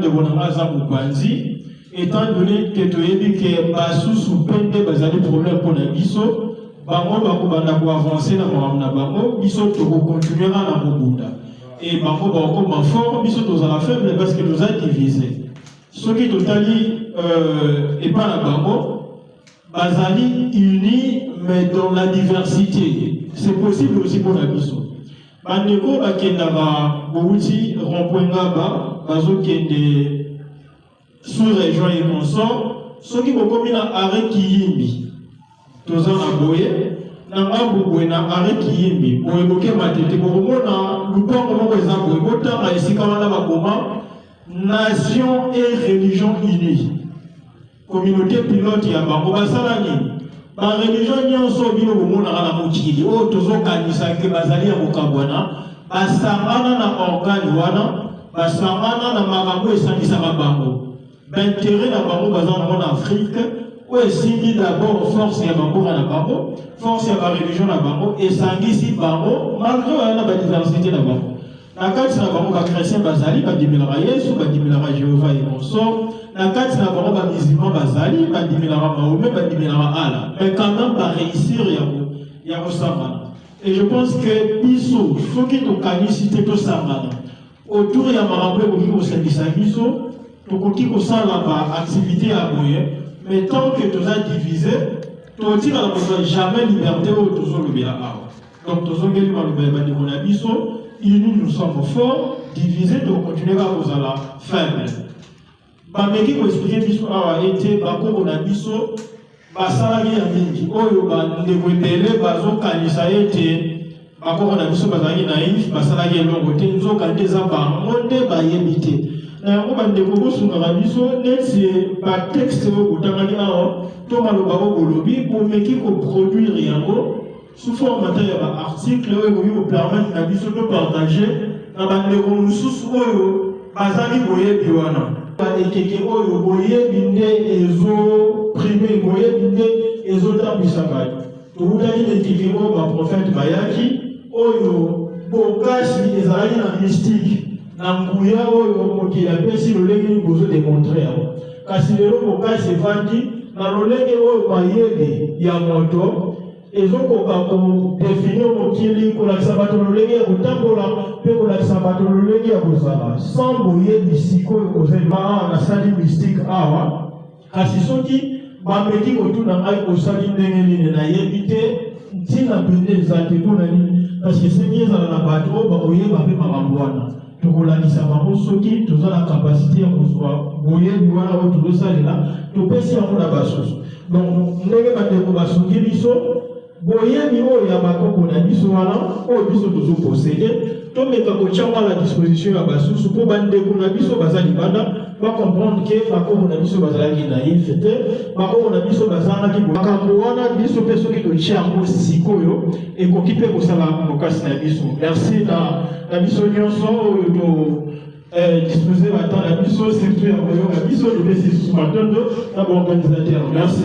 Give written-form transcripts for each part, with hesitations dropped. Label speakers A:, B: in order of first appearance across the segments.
A: de Bonamaza Moupanzi, étant donné que tu as dit que Bassou sous peine de bazali problème pour la biso, Bango Bakubanda pour avancer dans la Bango, biso tu continuera dans Mobunda. Et Bango Bakuma fort, biso tu as faible parce que nous a divisé. Ce qui totali et pas la Bango, bazali unis mais dans la diversité. C'est possible aussi pour la biso. Bandeko bakendaka bouti rond-point bazo kende sous-région et consort, ceux qui vont na arrêt kiyimbi. Tozan na boye, na ngaboué na arrêt kiyimbi. Boye boke matete, boye na lupango moko eza boye, bota na esika wana bakoma nation et religion unie. Communauté pilote ya bango basala nini? Ba religion nyonso bino bomona na mokili o tozokanisa ke bazali ya kokabwana basangana na organe wana basangana na makambo esangisaka bango b'intérêt na bango bazana en Afrique ou esimbi d'abord force ya bango na bango force ya ba religion na bango esangisi bango malgré wana ba diversité na bango na kati na bango ba chrétien bazali ba dimelaka Yesu ba dimelaka Jéhovah et consort na kati na bango ba musulman bazali ba dimelaka Mahomet ba dimelaka Allah mais quand même ba réussir ya kosangana et je pense que biso soki tokanisite tosangana autour ya makambo ekoki kosangisa biso tokoki kosala ba activité ya boye mais tant que toza divisé totika na jamais liberté oyo tozolobela awa donc tozongeli maloba ya bandeko na biso unis nous sommes forts, divisés, donc continuer à cause la faible. Bameki ko expliquer biso awa été bako na biso basalaki ya mingi oyo bandeko ebele bazokanisa ete bako na biso bazalaki naïf basalaki elongo te nzoka nde eza bango nde bayebi te na yango bandeko bosungaka biso neti batexte oyo kotangaki awa to maloba oyo kolobi bomeki koproduire yango sous forme d'article où permettre à biso de partager na bandeko mususu oyo bazali boyebi wana ekeke oyo boyebi nde ezo primer boyebi nde ezotambwisaka tokutaki ekeke oyo baprofete bayaki oyo bokasi ezalaki na mystique na nguya oyo mokili apesi lolenge bozo démontre yango kasi lelo bokasi evandi na lolenge oyo bayebi ya moto ezokoka kodefini mokili kolakisa bato lolenge ya kotambola mpe kolakisa bato lolenge ya kozala sans boyebi sikoyo kozali awa nasali mystique awa kasi soki bameki kotuna ngai kosali ndenge nini nayebi te ntina pende eza te tuna nini parce soki ezala na bato oyo bakoyeba mpe makambo wana tokolakisa bango soki toza na kapasité ya kozwa boyebi wana oyo tozosalela topesi yango na basusu donc ndenge bandeko basungi biso boyebi oyo ya bakoko na biso wana oyo biso tozoposede tomeka kotyanga la disposition ya basusu mpo bandeko na biso baza libanda bacomprendre ke bakoko na biso bazalaki naïf te bakoko na biso bazalaki makambo wana biso mpe soki totya yango sikoyo ekoki mpe kosala mokasi na biso merci na biso nyonso oyo to dispose bata na biso surtout ya koyo na biso topesi lisusu matondo na baorganisateur merci.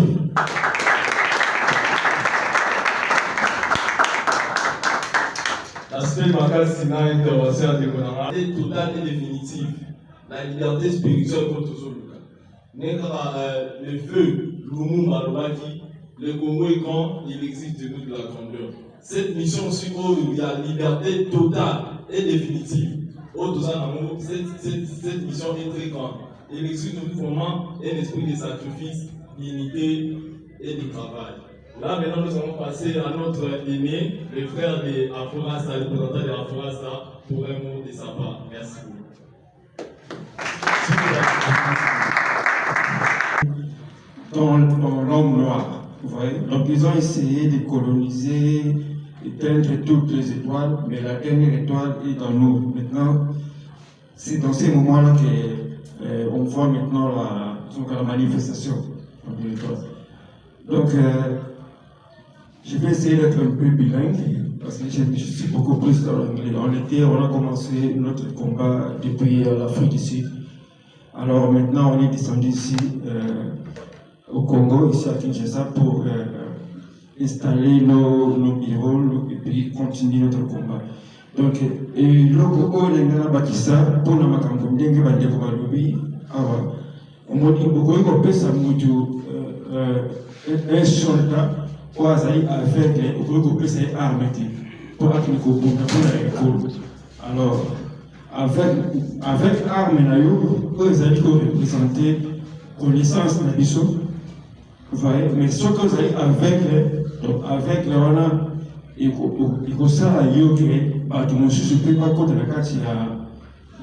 B: L'aspect makasi na intervention de Konanga est total et définitif. La liberté spirituelle pour tous les le feu, Lumumba Lobaki, le Congo est grand, il existe de nous de la grandeur. Cette mission sur la liberté totale et définitive. Cette mission est très grande. Il existe de nous vraiment un esprit de sacrifice, d'unité et de travail. Là, maintenant, nous allons passer à notre aîné, le frère de Afurasa, le représentant de Afurasa, pour un mot de sa part. Merci
C: beaucoup. Dans l'homme noir, vous voyez. Donc, ils ont essayé de coloniser, d'éteindre toutes les étoiles, mais la dernière étoile est dans nous. Maintenant, c'est dans ces moments-là qu'on voit maintenant la manifestation de l'étoile. Donc, je vais essayer d'être un peu bilingue, parce que je suis beaucoup plus dans l'anglais. En été, on a commencé notre combat depuis l'Afrique du Sud. Alors maintenant, on est descendu ici, au Congo, ici à Kinshasa, pour installer nos bureaux et puis continuer notre combat. Donc, et l'oko lengana bakisa pour la makambo ndenge bandeko balobi awa omoni okoki kopesa mutu un soldat oyo azali aveugle okoki kopesa ye arme te mpo akende kobunda mpona ekolo. Alors avec arme na yo oyo ezali korepresente connaissance na biso voye, mais soki ozali aveugle, donc aveugle wana ekosala yo ke bato mosusu mpe bakota na kati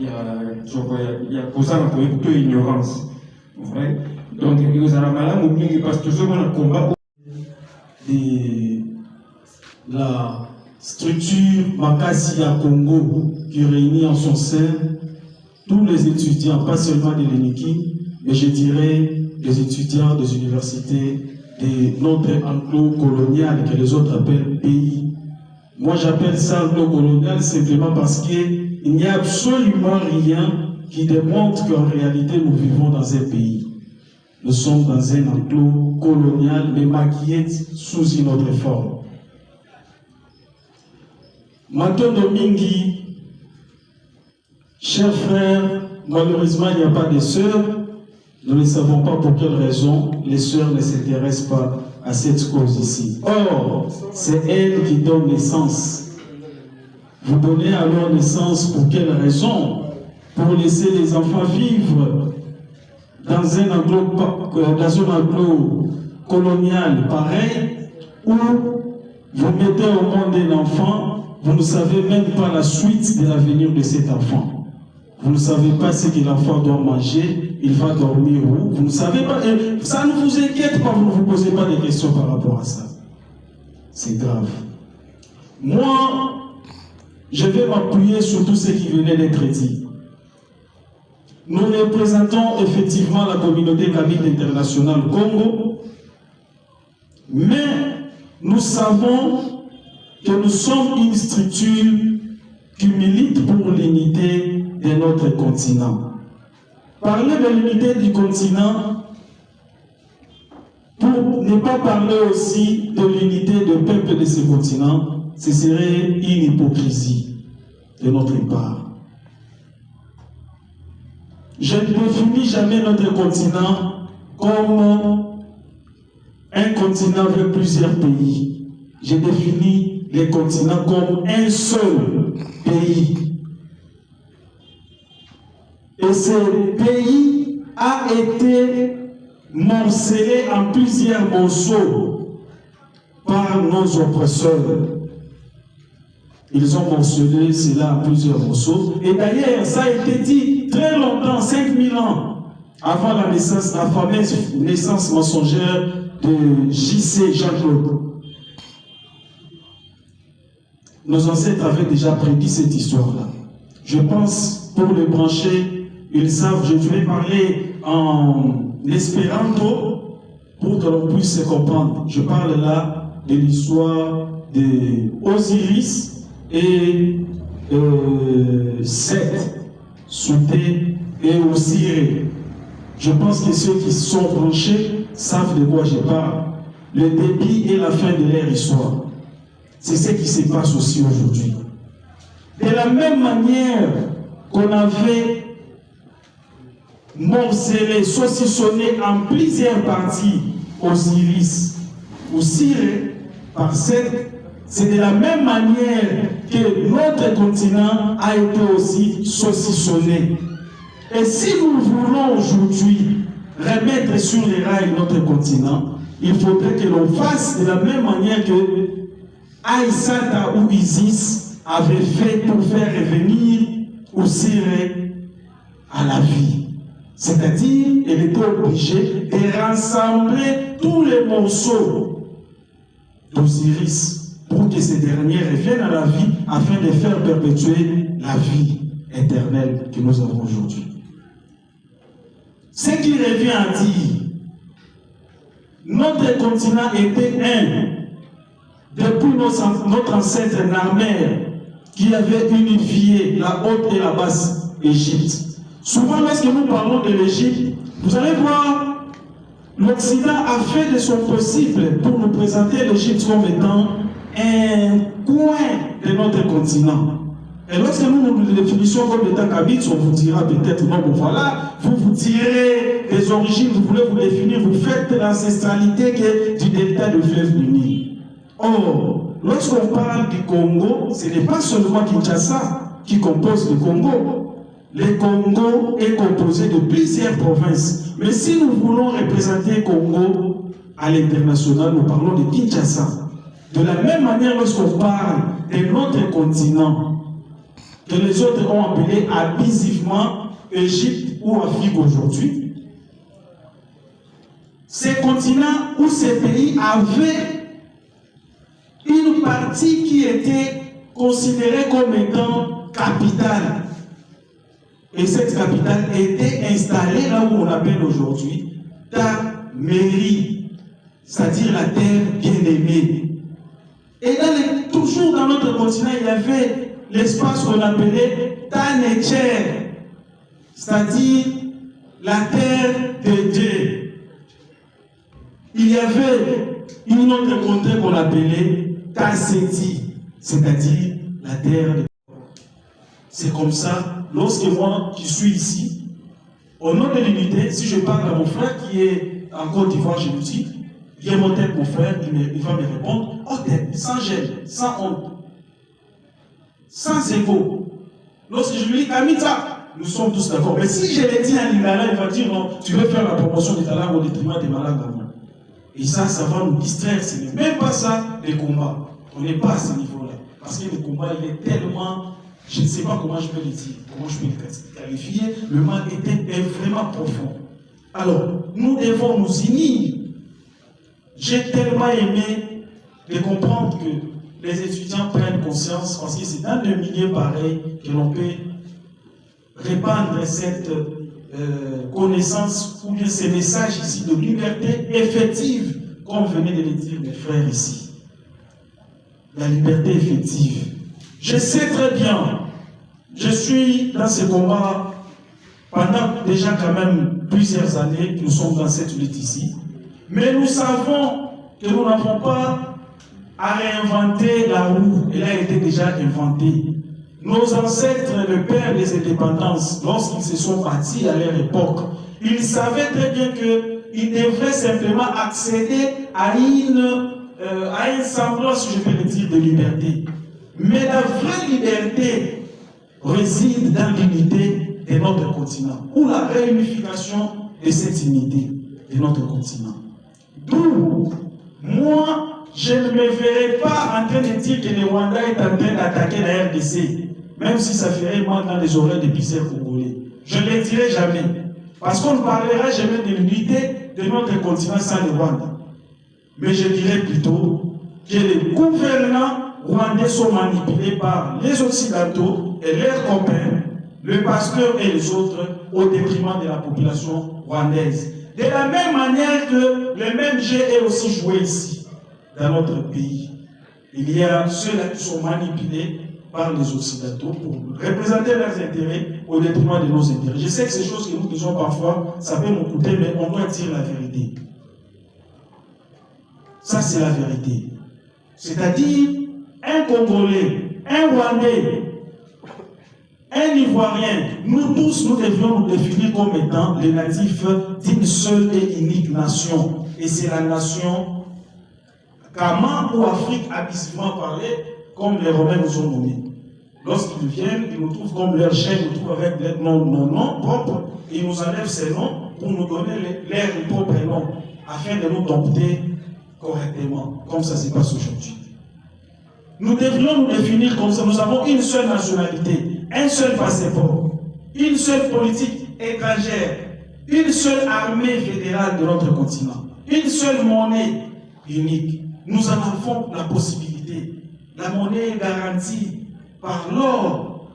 C: ya kozala koyebi to ignorance. Donc ekozala malamu mingi parce que tozomona combat
A: de la structure Makasi à Congo qui réunit en son sein tous les étudiants, pas seulement de l'ENIKI, mais je dirais les étudiants des universités de notre enclos colonial que les autres appellent pays. Moi j'appelle ça enclos colonial simplement parce qu'il n'y a absolument rien qui démontre qu'en réalité nous vivons dans un pays. Nous sommes dans un enclos colonial mais maquillé sous une autre forme. Matondo Mingi, chers frères, malheureusement il n'y a pas de sœurs. Nous ne savons pas pour quelle raison les sœurs ne s'intéressent pas à cette cause ici. Or, c'est elles qui donnent naissance. Vous donnez alors naissance pour quelle raison? Pour laisser les enfants vivre dans un enclos colonial pareil, où vous mettez au monde un enfant, vous ne savez même pas la suite de l'avenir de cet enfant. Vous ne savez pas ce que l'enfant doit manger, il va dormir où, vous ne savez pas, et ça ne vous inquiète pas, vous ne vous posez pas de questions par rapport à ça. C'est grave. Moi, je vais m'appuyer sur tout ce qui venait d'être dit. Nous représentons effectivement la communauté Kabyle internationale Congo, mais nous savons que nous sommes une structure qui milite pour l'unité de notre continent. Parler de l'unité du continent, pour ne pas parler aussi de l'unité du peuple de ce continent, ce serait une hypocrisie de notre part. Je ne définis jamais notre continent comme un continent avec plusieurs pays. Je définis les continents comme un seul pays. Et ce pays a été morcelé en plusieurs morceaux par nos oppresseurs. Ils ont morcelé cela en plusieurs morceaux. Et d'ailleurs, ça a été dit très longtemps, 5000 ans, avant la naissance, la fameuse naissance mensongère de J.C. Jean-Claude. Nos ancêtres avaient déjà prédit cette histoire-là. Je pense, pour les brancher, ils savent, je vais parler en espéranto pour que l'on puisse se comprendre. Je parle là de l'histoire d'Osiris et Seth, Souté et Osiré. Je pense que ceux qui sont branchés savent de quoi je parle. Le début et la fin de leur histoire. C'est ce qui se passe aussi aujourd'hui. De la même manière qu'on avait morcelé, saucissonné en plusieurs parties Osiris ou Siré par Seth, c'est de la même manière que notre continent a été aussi saucissonné. Et si nous voulons aujourd'hui remettre sur les rails notre continent, il faudrait que l'on fasse de la même manière que Aïssata ou Isis avait fait pour faire revenir Osiré à la vie. C'est-à-dire, elle était obligée de rassembler tous les morceaux d'Osiris pour que ces derniers reviennent à la vie afin de faire perpétuer la vie éternelle que nous avons aujourd'hui. Ce qui revient à dire, notre continent était un depuis notre ancêtre Narmer qui avait unifié la haute et la basse Égypte. Souvent, lorsque nous parlons de l'Égypte, vous allez voir, l'Occident a fait de son possible pour nous présenter l'Égypte comme étant un coin de notre continent. Et lorsque nous le définissons comme l'État kabyle, on vous dira peut-être non, bon voilà, vous tirez des origines, vous voulez vous définir, vous faites l'ancestralité du delta de fleuve du Nil. Or, lorsqu'on parle du Congo, ce n'est pas seulement Kinshasa qui compose le Congo. Le Congo est composé de plusieurs provinces. Mais si nous voulons représenter le Congo à l'international, nous parlons de Kinshasa. De la même manière, lorsqu'on parle de notre continent, que les autres ont appelé abusivement Égypte ou Afrique aujourd'hui, ces continents ou ces pays avaient une partie qui était considérée comme étant capitale. Et cette capitale était installée là où on appelle aujourd'hui ta mairie, c'est-à-dire la terre bien-aimée. Et toujours dans notre continent, il y avait l'espace qu'on appelait Tanecher, c'est-à-dire la terre de Dieu. Il y avait une autre contrée qu'on appelait Tasseti, c'est-à-dire la terre de Dieu. C'est comme ça, lorsque moi qui suis ici, au nom de l'unité, si je parle à mon frère qui est en Côte d'Ivoire, je lui dis, viens mon tête, mon frère, il va me répondre, oh tête, sans gêne, sans honte, sans égo. Lorsque je lui dis, Kamita, nous sommes tous d'accord. Mais si je l'ai dit à Lingala, il va dire, non, tu veux faire la promotion des talents au détriment des malades à moi. Et ça va nous distraire. Ce n'est même pas ça, les combats. On n'est pas à ce niveau-là. Parce que le combat, il est tellement... Je ne sais pas comment je peux le dire, comment je peux le qualifier. Le mal est vraiment profond. Alors, nous devons nous unir. J'ai tellement aimé de comprendre que les étudiants prennent conscience, parce que c'est dans un milieu pareil que l'on peut répandre cette connaissance ou bien ces messages ici de liberté effective, comme venait de le dire mes frères ici. La liberté effective. Je sais très bien, je suis dans ce combat pendant déjà quand même plusieurs années que nous sommes dans cette lutte ici. Mais nous savons que nous n'avons pas à réinventer la roue. Elle a été déjà inventée. Nos ancêtres, le père des indépendances, lorsqu'ils se sont bâtis à leur époque, ils savaient très bien qu'ils devraient simplement accéder à un semblant, si je peux le dire, de liberté. Mais la vraie liberté réside dans l'unité de notre continent, ou la réunification de cette unité de notre continent. D'où, moi, je ne me verrai pas en train de dire que le Rwanda est en train d'attaquer la RDC, même si ça ferait mal dans les oreilles des piseurs congolais. Je ne le dirai jamais, parce qu'on ne parlera jamais de l'unité de notre continent sans le Rwanda. Mais je dirais plutôt que les gouvernants rwandais sont manipulés par les Occidentaux et leurs copains, le pasteur et les autres, au détriment de la population rwandaise. De la même manière que le même jeu est aussi joué ici, dans notre pays. Il y a ceux-là qui sont manipulés par les Occidentaux pour représenter leurs intérêts au détriment de nos intérêts. Je sais que ces choses que nous disons parfois, ça peut nous coûter, mais on doit dire la vérité. Ça, c'est la vérité. C'est-à-dire, un Congolais, un Rwandais, un Ivoirien, nous tous, nous devions nous définir comme étant les natifs d'une seule et unique nation. Et c'est la nation Kama ou Afrique abusivement parlée, comme les Romains nous ont nommés. Lorsqu'ils viennent, ils nous trouvent comme leur chef, ils nous trouvent avec des noms propres, et ils nous enlèvent ces noms pour nous donner leurs propres noms, afin de nous dompter correctement, comme ça se passe aujourd'hui. Nous devrions nous définir comme ça. Nous avons une seule nationalité, un seul passeport, une seule politique étrangère, une seule armée fédérale de notre continent, une seule monnaie unique. Nous en avons la possibilité. La monnaie est garantie par l'or.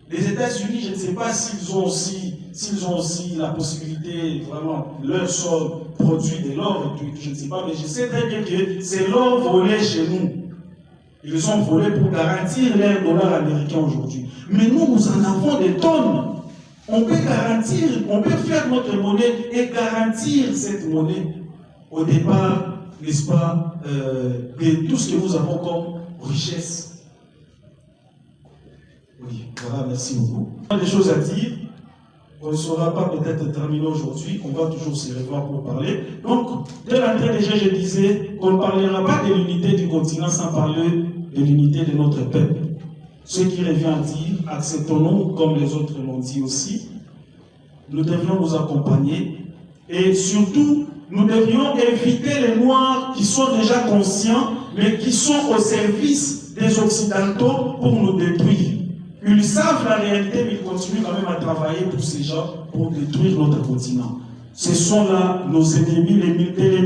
A: Les États-Unis, je ne sais pas s'ils ont aussi la possibilité, vraiment, leur sol produit de l'or, je ne sais pas, mais je sais très bien que c'est l'or volé chez nous. Ils ont volé pour garantir leur dollar américain aujourd'hui. Mais nous en avons des tonnes. On peut garantir, on peut faire notre monnaie et garantir cette monnaie au départ, n'est-ce pas, de tout ce que nous avons comme richesse.
D: Oui, voilà, merci beaucoup. Il y a des choses à dire. On ne saura pas peut-être terminer aujourd'hui, on va toujours se revoir pour parler. Donc, dès l'entrée déjà, je disais qu'on ne parlera pas de l'unité du continent sans parler de l'unité de notre peuple. Ce qui revient à dire, acceptons-nous, comme les autres l'ont dit aussi, nous devrions nous accompagner et surtout, nous devrions éviter les Noirs qui sont déjà conscients, mais qui sont au service des Occidentaux pour nous détruire. Ils savent la réalité, mais ils continuent quand même à travailler pour ces gens, pour détruire notre continent. Ce sont là nos ennemis, les militaires,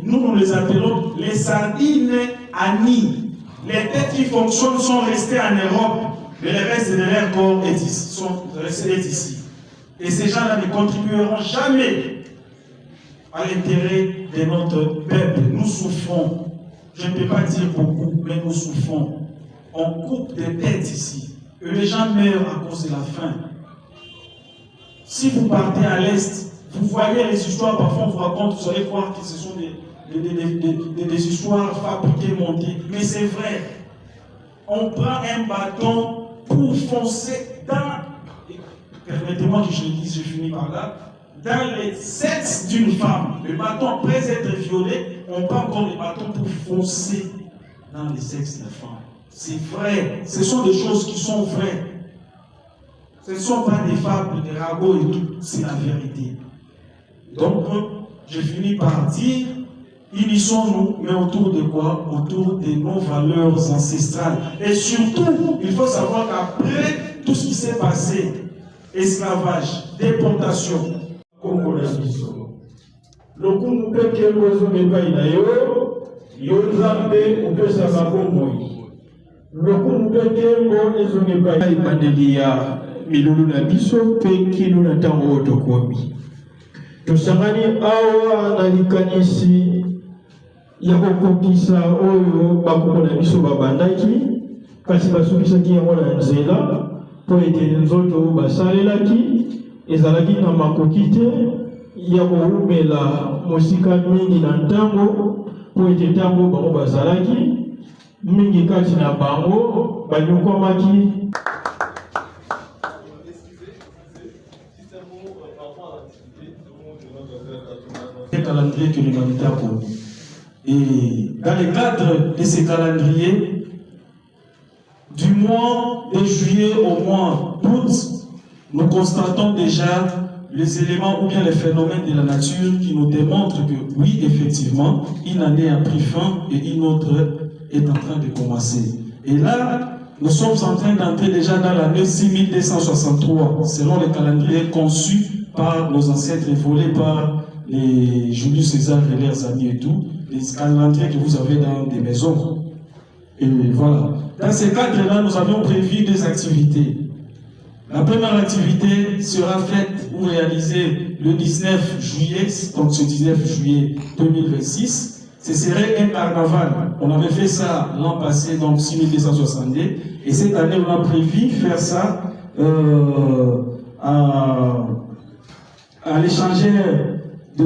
D: nous les appelons les sardines à nid. Les têtes qui fonctionnent sont restées en Europe, mais le reste de leur corps sont restés ici. Et ces gens-là ne contribueront jamais à l'intérêt de notre peuple. Nous souffrons. Je ne peux pas dire beaucoup, mais nous souffrons. On coupe des têtes ici. Et les gens meurent à cause de la faim. Si vous partez à l'Est, vous voyez les histoires, parfois on vous raconte, vous allez croire que ce sont des histoires fabriquées, montées. Mais c'est vrai. On prend un bâton pour foncer dans, permettez-moi que je le dise, je finis par là, dans les sexe d'une femme. Le bâton, après être violé, on prend encore le bâton pour foncer dans les sexes de la femme. C'est vrai. Ce sont des choses qui sont vraies. Ce ne sont pas des fables, des ragots et tout. C'est la vérité. Donc, je finis par dire, unissons-nous, mais autour de quoi? Autour de nos valeurs ancestrales. Et surtout, il faut savoir qu'après tout ce qui s'est passé, esclavage, déportation,
A: lokumu peke ngozo mepai na yo nzambe upesa bomoi lokumu peke ngo ezo mepai bandeli ya milulu na biso pe kinu na tango otokomi tosangani awa na likanisi ya kokokisa oyo bakoko na biso babandaki kasi basukisaki yango na nzela po ete nzoto basalelaki ezalaki na makoki te ya koumela mosika mingi na ntango po ete ntango bango bazalaki mingi kati na bango banyokwamaki. Le calendrier que l'humanité a connu. Et dans le cadre de ces calendriers, du mois de juillet au mois d'août, nous constatons déjà les éléments ou bien les phénomènes de la nature qui nous démontrent que oui, effectivement, une année a pris fin et une autre est en train de commencer. Et là, nous sommes en train d'entrer déjà dans l'année 6263, selon les calendriers conçus par nos ancêtres et volés par les Julius César et leurs amis et tout, les calendriers que vous avez dans des maisons. Et voilà. Dans ces cadres-là, nous avions prévu des activités. La première activité sera faite ou réalisée le 19 juillet, donc ce 19 juillet 2026. Ce serait un carnaval. On avait fait ça l'an passé, donc 6262. Et cette année, on a prévu faire ça à l'échangeur de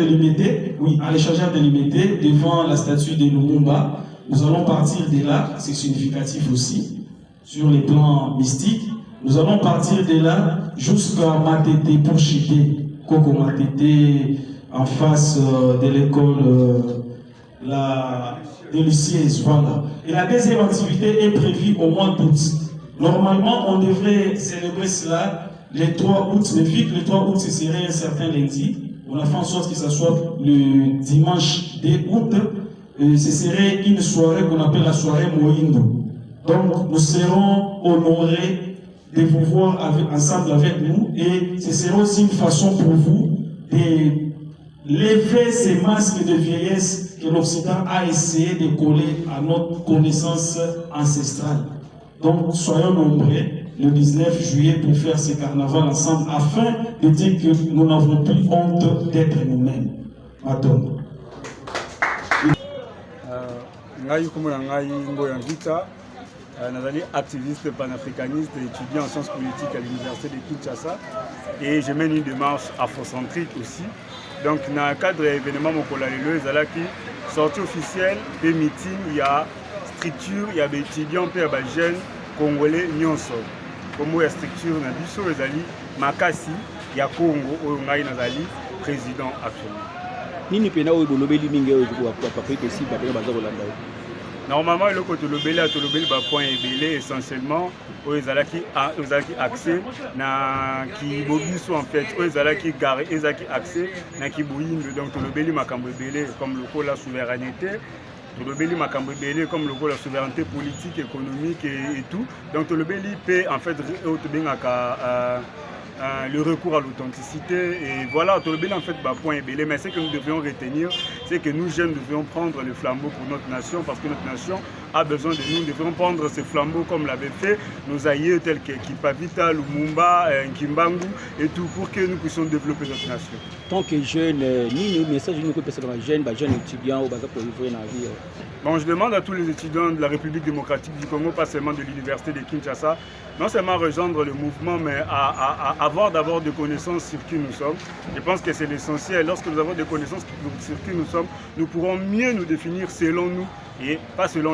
A: l'Imité, oui, à l'échangeur de l'Imité, devant la statue de Lumumba. Nous allons partir de là, c'est significatif aussi. Sur les plans mystiques, nous allons partir de là jusqu'à Matete pour Chité, Coco Matete, en face de l'école de Luciès, voilà. Et la deuxième activité est prévue au mois d'août. Normalement, on devrait célébrer cela le 3 août, mais vu que le 3 août, ce serait un certain lundi, on a fait en sorte que ce soit le dimanche 2 août, ce serait une soirée qu'on appelle la soirée Moindo. Donc, nous serons honorés de vous voir ensemble avec nous et ce sera aussi une façon pour vous de lever ces masques de vieillesse que l'Occident a essayé de coller à notre connaissance ancestrale. Donc, soyons nombreux le 19 juillet pour faire ce carnaval ensemble afin de dire que nous n'avons plus honte d'être nous-mêmes. Attends.
E: Nazali activiste panafricaniste et étudiant en sciences politiques à l'université de Kinshasa et je mène une démarche afrocentrique aussi. Donc dans le cadre de l'événement Mokola Lelo, ezalaki sortie officielle de meeting, il y a structure, il y a des étudiants, il y a des jeunes congolais, nyonso. Comme il y a structure, il y a des gens, Makasi, il y a Congo, il y a des président actuellement.
F: Nini pena oyo bolobeli mingi oyo papai aussi babena baza kolanda yo.
E: Normalement le côté lobeli ba point ebele essentiellement oyo ezalaki accès na ki bobiso en fait oyo ezalaki gare ezalaki accès na ki boyindo donc lobeli makambo ebele comme le la souveraineté lobeli makambo ebele comme le la souveraineté politique économique et tout donc lobeli peut en fait otobengaka le recours à l'authenticité et voilà, tout le bien en fait point ébélé, mais ce que nous devions retenir, c'est que nous jeunes devions prendre le flambeau pour notre nation parce que notre nation a besoin de nous, nous devions prendre ce flambeau comme l'avaient fait nos aïeux tels que Kipavita, Lumumba, Kimbangu et tout pour que nous puissions développer notre nation.
F: Tant que jeune, ni message nous que personne jeune, jeune étudiant au bazar pour vivre dans la vie.
E: Bon, je demande à tous les étudiants de la République démocratique du Congo, pas seulement de l'université de Kinshasa, non seulement rejoindre le mouvement, mais à avoir d'abord des connaissances sur qui nous sommes. Je pense que c'est l'essentiel. Lorsque nous avons des connaissances sur qui nous sommes, nous pourrons mieux nous définir selon nous et pas selon